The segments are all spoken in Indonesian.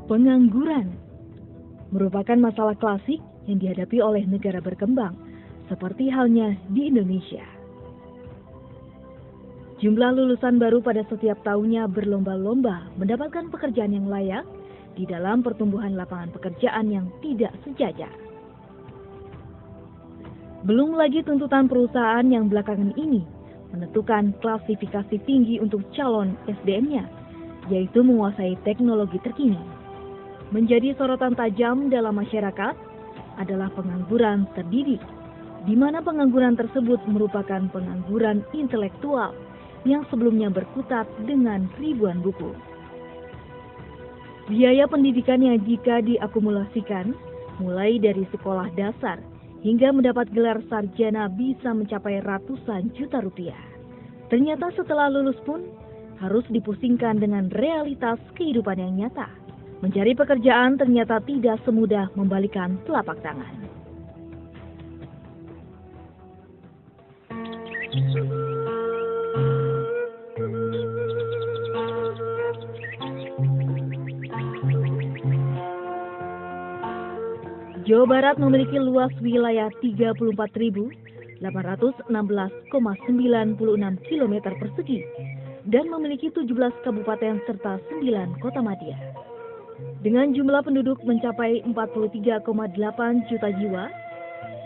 Pengangguran merupakan masalah klasik yang dihadapi oleh negara berkembang, seperti halnya di Indonesia. Jumlah lulusan baru pada setiap tahunnya berlomba-lomba mendapatkan pekerjaan yang layak di dalam pertumbuhan lapangan pekerjaan yang tidak sejajar. Belum lagi tuntutan perusahaan yang belakangan ini menentukan klasifikasi tinggi untuk calon SDM-nya, yaitu menguasai teknologi terkini. Menjadi sorotan tajam dalam masyarakat adalah pengangguran terdidik, di mana pengangguran tersebut merupakan pengangguran intelektual yang sebelumnya berkutat dengan ribuan buku. Biaya pendidikan yang jika diakumulasikan, mulai dari sekolah dasar hingga mendapat gelar sarjana bisa mencapai ratusan juta rupiah. Ternyata setelah lulus pun harus dipusingkan dengan realitas kehidupan yang nyata. Mencari pekerjaan ternyata tidak semudah membalikan telapak tangan. Jawa Barat memiliki luas wilayah 34.816,96 km persegi dan memiliki 17 kabupaten serta 9 kota madya. Dengan jumlah penduduk mencapai 43,8 juta jiwa,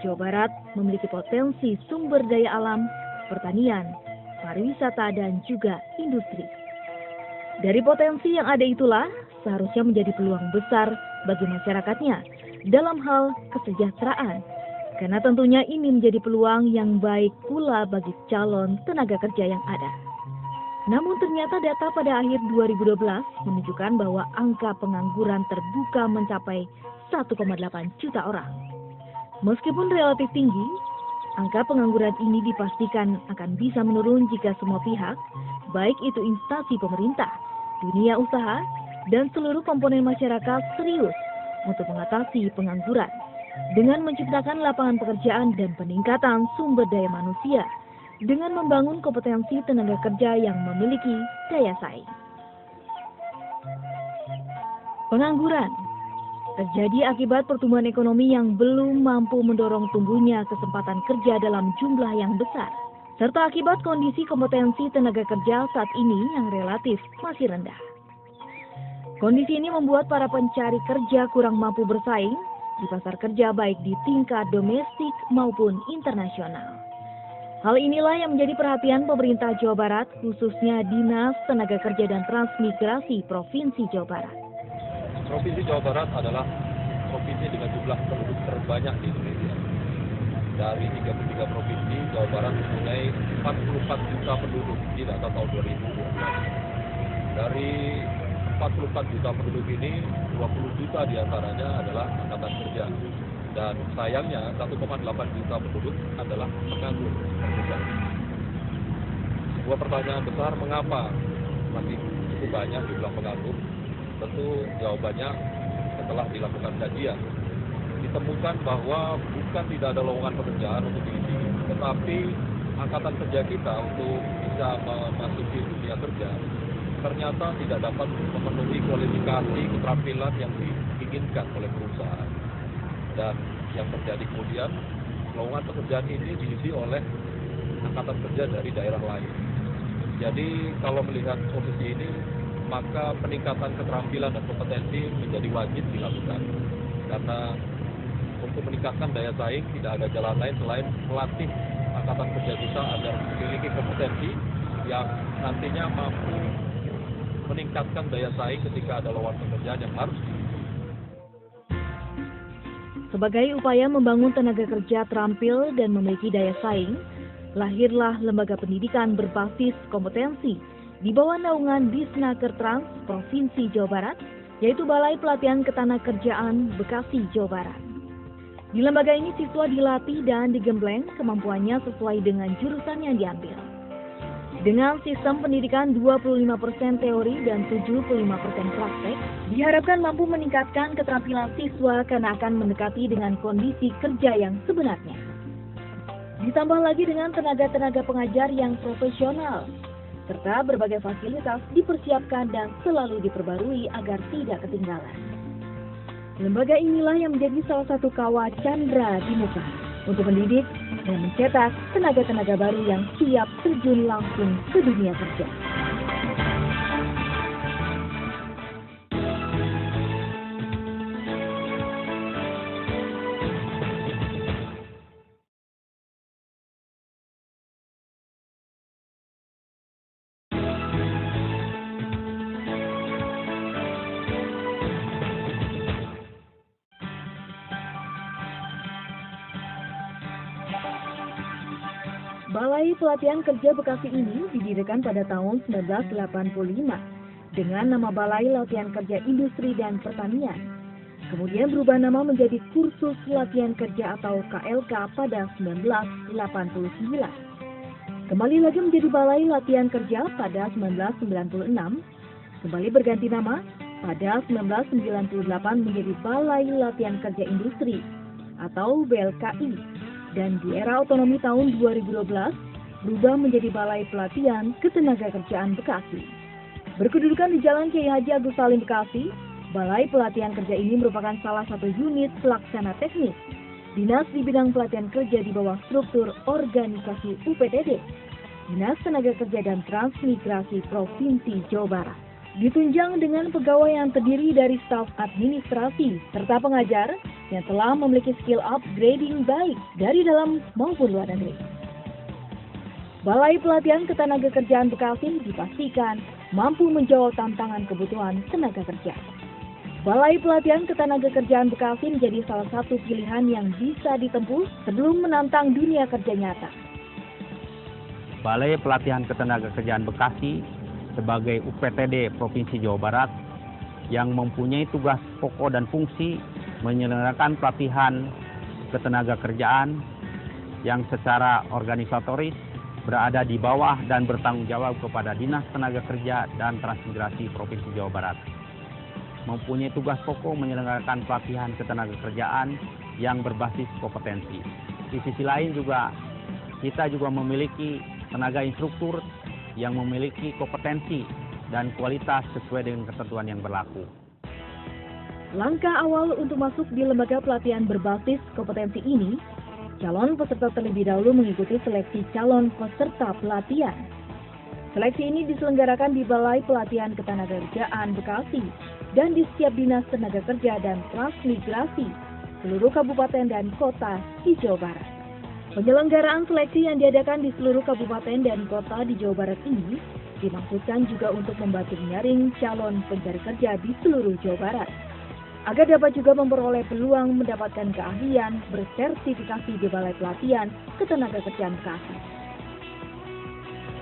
Jawa Barat memiliki potensi sumber daya alam, pertanian, pariwisata, dan juga industri. Dari potensi yang ada itulah seharusnya menjadi peluang besar bagi masyarakatnya dalam hal kesejahteraan, karena tentunya ini menjadi peluang yang baik pula bagi calon tenaga kerja yang ada. Namun ternyata data pada akhir 2012 menunjukkan bahwa angka pengangguran terbuka mencapai 1,8 juta orang. Meskipun relatif tinggi, angka pengangguran ini dipastikan akan bisa menurun jika semua pihak, baik itu instansi pemerintah, dunia usaha, dan seluruh komponen masyarakat serius untuk mengatasi pengangguran dengan menciptakan lapangan pekerjaan dan peningkatan sumber daya manusia dengan membangun kompetensi tenaga kerja yang memiliki daya saing. Pengangguran terjadi akibat pertumbuhan ekonomi yang belum mampu mendorong tumbuhnya kesempatan kerja dalam jumlah yang besar, serta akibat kondisi kompetensi tenaga kerja saat ini yang relatif masih rendah. Kondisi ini membuat para pencari kerja kurang mampu bersaing di pasar kerja baik di tingkat domestik maupun internasional. Hal inilah yang menjadi perhatian pemerintah Jawa Barat, khususnya Dinas Tenaga Kerja dan Transmigrasi Provinsi Jawa Barat. Provinsi Jawa Barat adalah provinsi dengan jumlah penduduk terbanyak di Indonesia. Dari 33 provinsi, Jawa Barat mempunyai 44 juta penduduk di data tahun 2012. Dari 44 juta penduduk ini, 20 juta diantaranya adalah angkatan kerja. Dan sayangnya 1,8 juta penduduk adalah penganggur. Sebuah pertanyaan besar, mengapa masih cukup banyak jumlah penganggur? Tentu jawabannya setelah dilakukan kajian. Ditemukan bahwa bukan tidak ada lowongan pekerjaan untuk diisi, tetapi angkatan kerja kita untuk bisa memasuki dunia kerja ternyata tidak dapat memenuhi kualifikasi keterampilan yang diinginkan oleh perusahaan. Dan yang terjadi kemudian, lowongan pekerjaan ini diisi oleh angkatan kerja dari daerah lain. Jadi kalau melihat posisi ini, maka peningkatan keterampilan dan kompetensi menjadi wajib dilakukan. Karena untuk meningkatkan daya saing tidak ada jalan lain selain melatih angkatan kerja kita agar memiliki kompetensi yang nantinya mampu meningkatkan daya saing ketika ada lowongan pekerjaan yang harus diisi. Sebagai upaya membangun tenaga kerja terampil dan memiliki daya saing, lahirlah lembaga pendidikan berbasis kompetensi di bawah naungan Disnaker Trans Provinsi Jawa Barat, yaitu Balai Pelatihan Ketenagakerjaan Bekasi, Jawa Barat. Di lembaga ini siswa dilatih dan digembleng kemampuannya sesuai dengan jurusan yang diambil. Dengan sistem pendidikan 25% teori dan 75% praktek, diharapkan mampu meningkatkan keterampilan siswa karena akan mendekati dengan kondisi kerja yang sebenarnya. Ditambah lagi dengan tenaga-tenaga pengajar yang profesional, serta berbagai fasilitas dipersiapkan dan selalu diperbarui agar tidak ketinggalan. Lembaga inilah yang menjadi salah satu kawah candra di muka untuk mendidik dan mencetak tenaga-tenaga baru yang siap terjun langsung ke dunia kerja. Balai Pelatihan Kerja Bekasi ini didirikan pada tahun 1985 dengan nama Balai Latihan Kerja Industri dan Pertanian. Kemudian berubah nama menjadi Kursus Latihan Kerja atau KLK pada 1989. Kembali lagi menjadi Balai Latihan Kerja pada 1996, kembali berganti nama pada 1998 menjadi Balai Latihan Kerja Industri atau BLKI. Dan di era otonomi tahun 2012, berubah menjadi Balai Pelatihan Ketenagakerjaan Bekasi. Berkedudukan di Jalan Kiai Haji Agus Salim Bekasi, Balai Pelatihan Kerja ini merupakan salah satu unit pelaksana teknis dinas di bidang pelatihan kerja di bawah struktur organisasi UPTD, Dinas Tenaga Kerja dan Transmigrasi Provinsi Jawa Barat. Ditunjang dengan pegawai yang terdiri dari staf administrasi serta pengajar yang telah memiliki skill upgrading baik dari dalam maupun luar negeri. Balai Pelatihan Ketenagakerjaan Bekasi dipastikan mampu menjawab tantangan kebutuhan tenaga kerja. Balai Pelatihan Ketenagakerjaan Bekasi menjadi salah satu pilihan yang bisa ditempuh sebelum menantang dunia kerja nyata. Balai Pelatihan Ketenagakerjaan Bekasi sebagai UPTD Provinsi Jawa Barat yang mempunyai tugas pokok dan fungsi menyelenggarakan pelatihan ketenagakerjaan yang secara organisatoris berada di bawah dan bertanggung jawab kepada Dinas Tenaga Kerja dan Transmigrasi Provinsi Jawa Barat. Mempunyai tugas pokok menyelenggarakan pelatihan ketenagakerjaan yang berbasis kompetensi. Di sisi lain juga kita juga memiliki tenaga instruktur yang memiliki kompetensi dan kualitas sesuai dengan ketentuan yang berlaku. Langkah awal untuk masuk di lembaga pelatihan berbasis kompetensi ini, calon peserta terlebih dahulu mengikuti seleksi calon peserta pelatihan. Seleksi ini diselenggarakan di Balai Pelatihan Ketenagakerjaan Bekasi dan di setiap Dinas Tenaga Kerja dan Transmigrasi seluruh kabupaten dan kota di Jawa Barat. Penyelenggaraan seleksi yang diadakan di seluruh kabupaten dan kota di Jawa Barat ini dimaksudkan juga untuk membantu menyaring calon pencari kerja di seluruh Jawa Barat, agar dapat juga memperoleh peluang mendapatkan keahlian bersertifikasi di Balai Pelatihan Ketenagakerjaan Bekasi.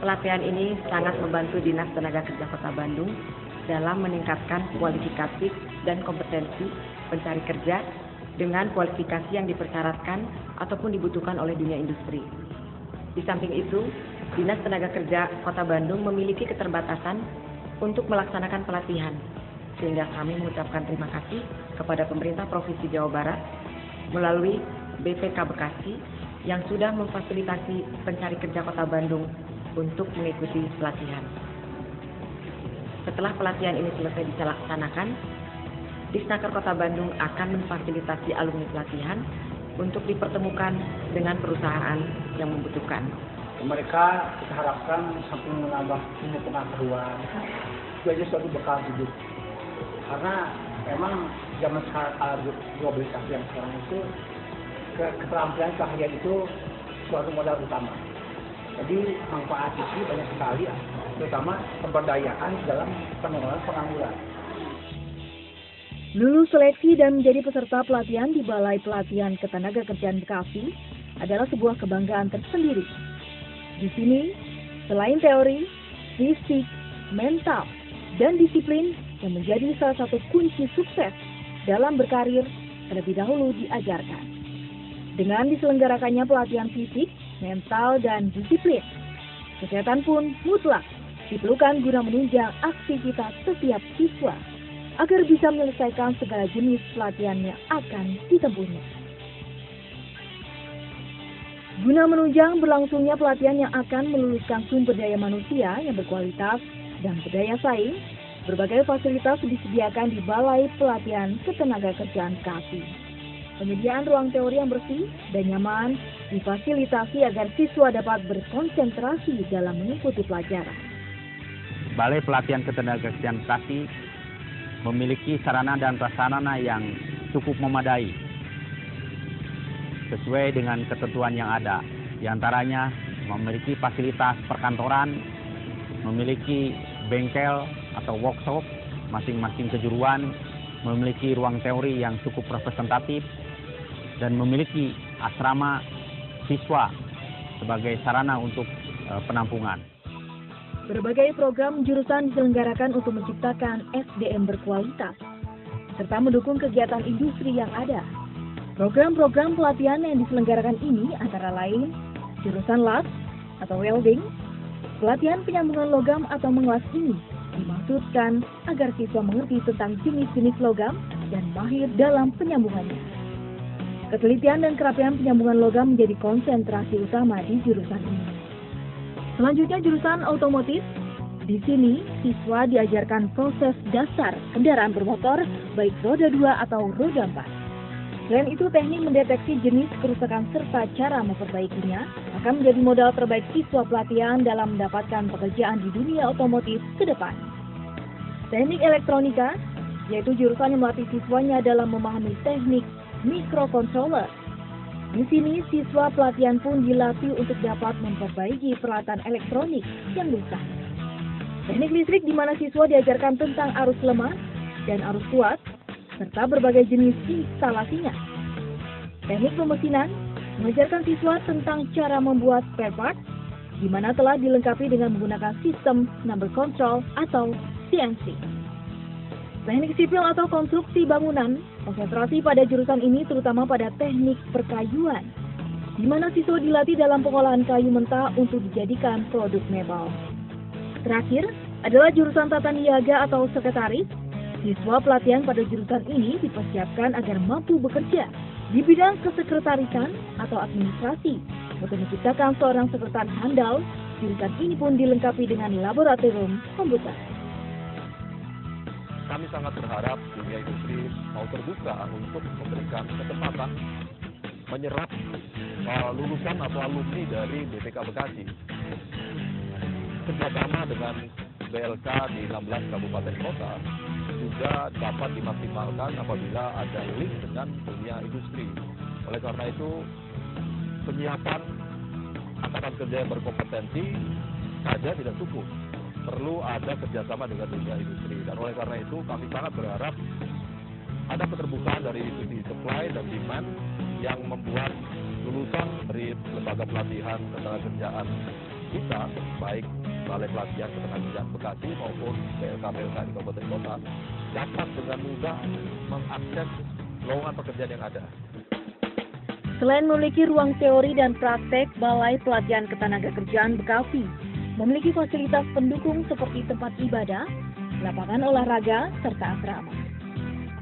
Pelatihan ini sangat membantu Dinas Tenaga Kerja Kota Bandung dalam meningkatkan kualifikasi dan kompetensi pencari kerja dengan kualifikasi yang dipersyaratkan ataupun dibutuhkan oleh dunia industri. Di samping itu, Dinas Tenaga Kerja Kota Bandung memiliki keterbatasan untuk melaksanakan pelatihan, sehingga kami mengucapkan terima kasih kepada pemerintah Provinsi Jawa Barat melalui BPK Bekasi yang sudah memfasilitasi pencari kerja Kota Bandung untuk mengikuti pelatihan. Setelah pelatihan ini selesai dilaksanakan, Disnaker Kota Bandung akan memfasilitasi alumni pelatihan untuk dipertemukan dengan perusahaan yang membutuhkan. Mereka kita harapkan sampai menambah ilmu pengetahuan, juga suatu bekal hidup. Karena memang zaman sekarang globalisasi yang sekarang itu keterampilan keahlian itu suatu modal utama. Jadi manfaat itu banyak sekali, terutama pemberdayaan dalam penanggulangan pengangguran. Lulus seleksi dan menjadi peserta pelatihan di Balai Pelatihan Ketenagakerjaan Bekasi adalah sebuah kebanggaan tersendiri. Di sini, selain teori, fisik, mental, dan disiplin yang menjadi salah satu kunci sukses dalam berkarir terlebih dahulu diajarkan. Dengan diselenggarakannya pelatihan fisik, mental, dan disiplin, kesehatan pun mutlak diperlukan guna menunjang aktivitas setiap siswa agar bisa menyelesaikan segala jenis pelatihan yang akan ditempuhnya. Guna menunjang berlangsungnya pelatihan yang akan meluluskan sumber daya manusia yang berkualitas dan berdaya saing, berbagai fasilitas disediakan di Balai Pelatihan Ketenagakerjaan Bekasi. Penyediaan ruang teori yang bersih dan nyaman difasilitasi agar siswa dapat berkonsentrasi dalam mengikuti pelajaran. Balai Pelatihan Ketenagakerjaan Bekasi memiliki sarana dan prasarana yang cukup memadai sesuai dengan ketentuan yang ada. Di antaranya memiliki fasilitas perkantoran, memiliki bengkel atau workshop masing-masing kejuruan, memiliki ruang teori yang cukup representatif, dan memiliki asrama siswa sebagai sarana untuk penampungan. Berbagai program jurusan diselenggarakan untuk menciptakan SDM berkualitas, serta mendukung kegiatan industri yang ada. Program-program pelatihan yang diselenggarakan ini antara lain jurusan las atau welding, pelatihan penyambungan logam atau mengelas ini dimaksudkan agar siswa mengerti tentang jenis-jenis logam dan mahir dalam penyambungannya. Ketelitian dan kerapian penyambungan logam menjadi konsentrasi utama di jurusan ini. Selanjutnya jurusan otomotif. Di sini siswa diajarkan proses dasar kendaraan bermotor baik roda 2 atau roda 4. Selain itu, teknik mendeteksi jenis kerusakan serta cara memperbaikinya akan menjadi modal terbaik siswa pelatihan dalam mendapatkan pekerjaan di dunia otomotif ke depan. Teknik elektronika, yaitu jurusan yang melatih siswanya dalam memahami teknik microcontroller. Di sini, siswa pelatihan pun dilatih untuk dapat memperbaiki peralatan elektronik yang rusak. Teknik listrik di mana siswa diajarkan tentang arus lemah dan arus kuat, serta berbagai jenis instalasinya. Teknik pemesinan mengajarkan siswa tentang cara membuat spare part, di mana telah dilengkapi dengan menggunakan sistem number control atau CNC. Teknik sipil atau konstruksi bangunan, konsentrasi pada jurusan ini terutama pada teknik perkayuan, di mana siswa dilatih dalam pengolahan kayu mentah untuk dijadikan produk mebel. Terakhir adalah jurusan tata niaga atau sekretaris. Siswa pelatihan pada jurusan ini dipersiapkan agar mampu bekerja di bidang kesekretarisan atau administrasi. Untuk menciptakan seorang sekretaris handal, jurusan ini pun dilengkapi dengan laboratorium komputer. Kami sangat berharap dunia industri mau terbuka untuk memberikan kesempatan menyerap lulusan atau alumni dari BPK Bekasi. Kerjasama dengan BLK di 16 kabupaten kota juga dapat dimaksimalkan apabila ada link dengan dunia industri. Oleh karena itu, penyiapan angkatan kerja yang berkompetensi saja tidak cukup. Perlu ada kerjasama dengan dunia industri. Dan oleh karena itu, kami sangat berharap ada keterbukaan dari sisi supply dan demand yang membuat lulusan dari lembaga pelatihan ketenagakerjaan kita, baik Balai Pelatihan Ketenagakerjaan Bekasi maupun BLK-BLK di kabupaten kota, dapat dengan mudah mengakses lowongan pekerjaan yang ada. Selain memiliki ruang teori dan praktek, Balai Pelatihan Ketenagakerjaan Bekasi memiliki fasilitas pendukung seperti tempat ibadah, lapangan olahraga, serta asrama.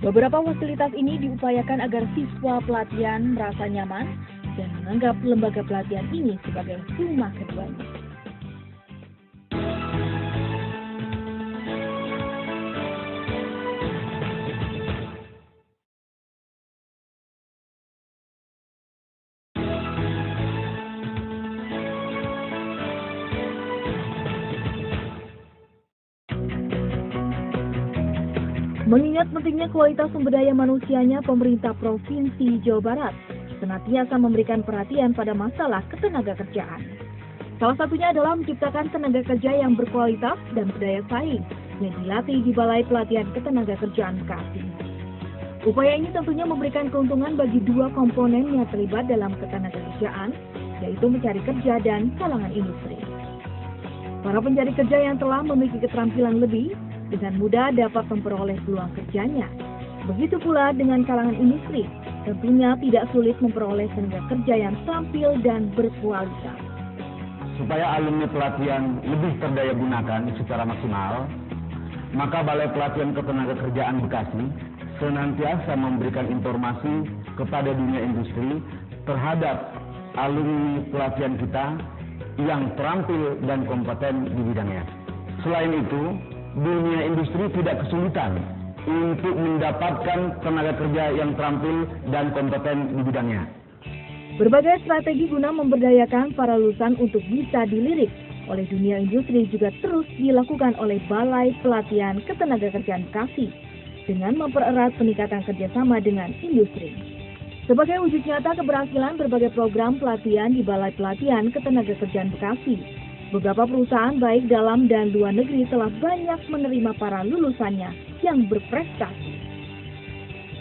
Beberapa fasilitas ini diupayakan agar siswa pelatihan merasa nyaman dan menganggap lembaga pelatihan ini sebagai rumah keduanya. Mengingat pentingnya kualitas sumber daya manusianya, pemerintah Provinsi Jawa Barat senantiasa memberikan perhatian pada masalah ketenagakerjaan. Salah satunya adalah menciptakan tenaga kerja yang berkualitas dan berdaya saing yang dilatih di Balai Pelatihan Ketenagakerjaan Bekasi. Upaya ini tentunya memberikan keuntungan bagi dua komponen yang terlibat dalam ketenagakerjaan, yaitu mencari kerja dan kalangan industri. Para pencari kerja yang telah memiliki keterampilan lebih dengan mudah dapat memperoleh peluang kerjanya. Begitu pula dengan kalangan industri, tentunya tidak sulit memperoleh tenaga kerja yang tampil dan berkualitas. Supaya alumni pelatihan lebih terdaya gunakan secara maksimal, maka Balai Pelatihan Ketenagakerjaan Bekasi senantiasa memberikan informasi kepada dunia industri terhadap alumni pelatihan kita yang terampil dan kompeten di bidangnya. Selain itu, dunia industri tidak kesulitan untuk mendapatkan tenaga kerja yang terampil dan kompeten di bidangnya. Berbagai strategi guna memberdayakan para lulusan untuk bisa dilirik oleh dunia industri juga terus dilakukan oleh Balai Pelatihan Ketenagakerjaan Bekasi dengan mempererat peningkatan kerjasama dengan industri. Sebagai wujud nyata keberhasilan berbagai program pelatihan di Balai Pelatihan Ketenagakerjaan Bekasi, beberapa perusahaan baik dalam dan luar negeri telah banyak menerima para lulusannya yang berprestasi.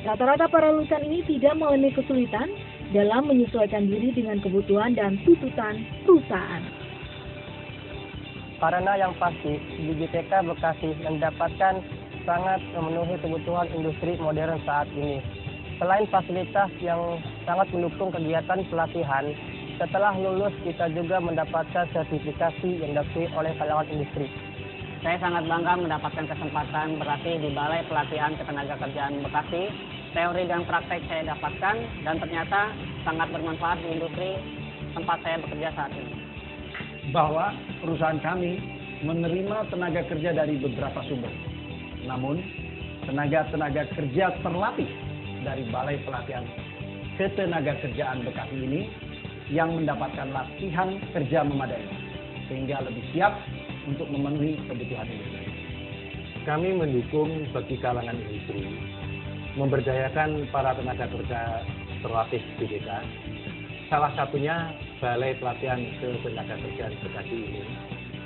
Rata-rata para lulusan ini tidak mengalami kesulitan dalam menyesuaikan diri dengan kebutuhan dan tuntutan perusahaan. Karena yang pasti, BGTK Bekasi mendapatkan sangat memenuhi kebutuhan industri modern saat ini. Selain fasilitas yang sangat mendukung kegiatan pelatihan, setelah lulus kita juga mendapatkan sertifikasi yang diakui oleh kalangan industri. Saya sangat bangga mendapatkan kesempatan berlatih di Balai Pelatihan Ketenagakerjaan Bekasi. Teori dan praktek saya dapatkan dan ternyata sangat bermanfaat di industri tempat saya bekerja saat ini. Bahwa perusahaan kami menerima tenaga kerja dari beberapa sumber. Namun, tenaga kerja terlatih dari Balai Pelatihan Ketenagakerjaan Bekasi ini yang mendapatkan latihan kerja memadai, sehingga lebih siap untuk memenuhi kebutuhan industri. Kami mendukung bagi kalangan industri, memberdayakan para tenaga kerja terlatih BPK. Salah satunya Balai Pelatihan Ketenagakerjaan Bekasi ini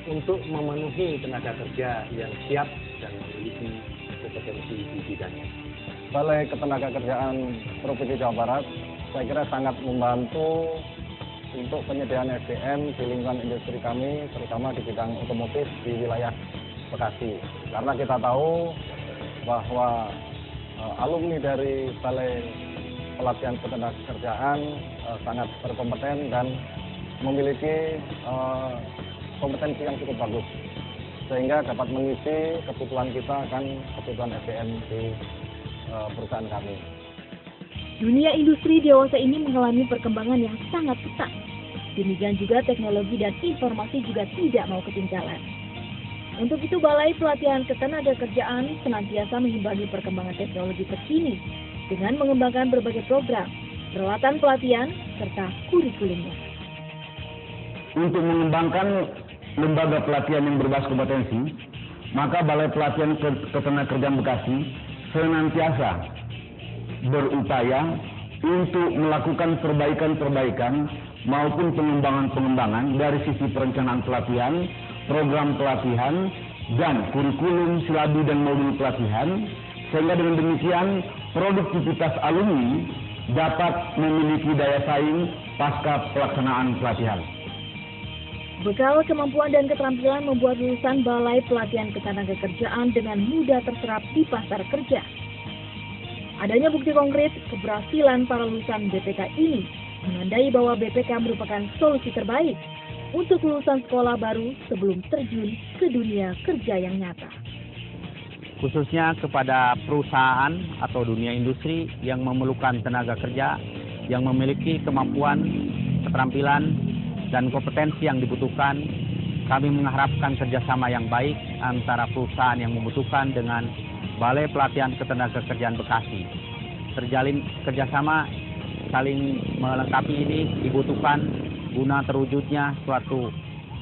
untuk memenuhi tenaga kerja yang siap dan memiliki kompetensi di bidangnya. Balai Ketenagakerjaan Provinsi Jawa Barat saya kira sangat membantu untuk penyediaan SDM di lingkungan industri kami, terutama di bidang otomotif di wilayah Bekasi. Karena kita tahu bahwa alumni dari Balai Pelatihan Ketenagakerjaan sangat berkompeten dan memiliki kompetensi yang cukup bagus, sehingga dapat mengisi kebutuhan kita akan kebutuhan SDM di perusahaan kami. Dunia industri dewasa ini mengalami perkembangan yang sangat pesat. Demikian juga teknologi dan informasi juga tidak mau ketinggalan. Untuk itu Balai Pelatihan Ketenagakerjaan senantiasa mengimbangi perkembangan teknologi terkini dengan mengembangkan berbagai program, peralatan pelatihan, serta kurikulumnya. Untuk mengembangkan lembaga pelatihan yang berbasis kompetensi, maka Balai Pelatihan Ketenagakerjaan Bekasi senantiasa berupaya untuk melakukan perbaikan-perbaikan maupun pengembangan-pengembangan dari sisi perencanaan pelatihan, program pelatihan, dan kurikulum, silabi, dan modul pelatihan, sehingga dengan demikian produktivitas alumni dapat memiliki daya saing pasca pelaksanaan pelatihan. Bekal kemampuan dan keterampilan membuat lulusan Balai Pelatihan Ketenagakerjaan dengan mudah terserap di pasar kerja. Adanya bukti konkret keberhasilan para lulusan BPK ini menandai bahwa BPK merupakan solusi terbaik untuk lulusan sekolah baru sebelum terjun ke dunia kerja yang nyata. Khususnya kepada perusahaan atau dunia industri yang memerlukan tenaga kerja yang memiliki kemampuan, keterampilan, dan kompetensi yang dibutuhkan, kami mengharapkan kerjasama yang baik antara perusahaan yang membutuhkan dengan Balai Pelatihan Ketenagakerjaan Bekasi. Terjalin kerjasama saling melengkapi ini dibutuhkan guna terwujudnya suatu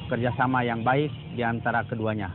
kerjasama yang baik di antara keduanya.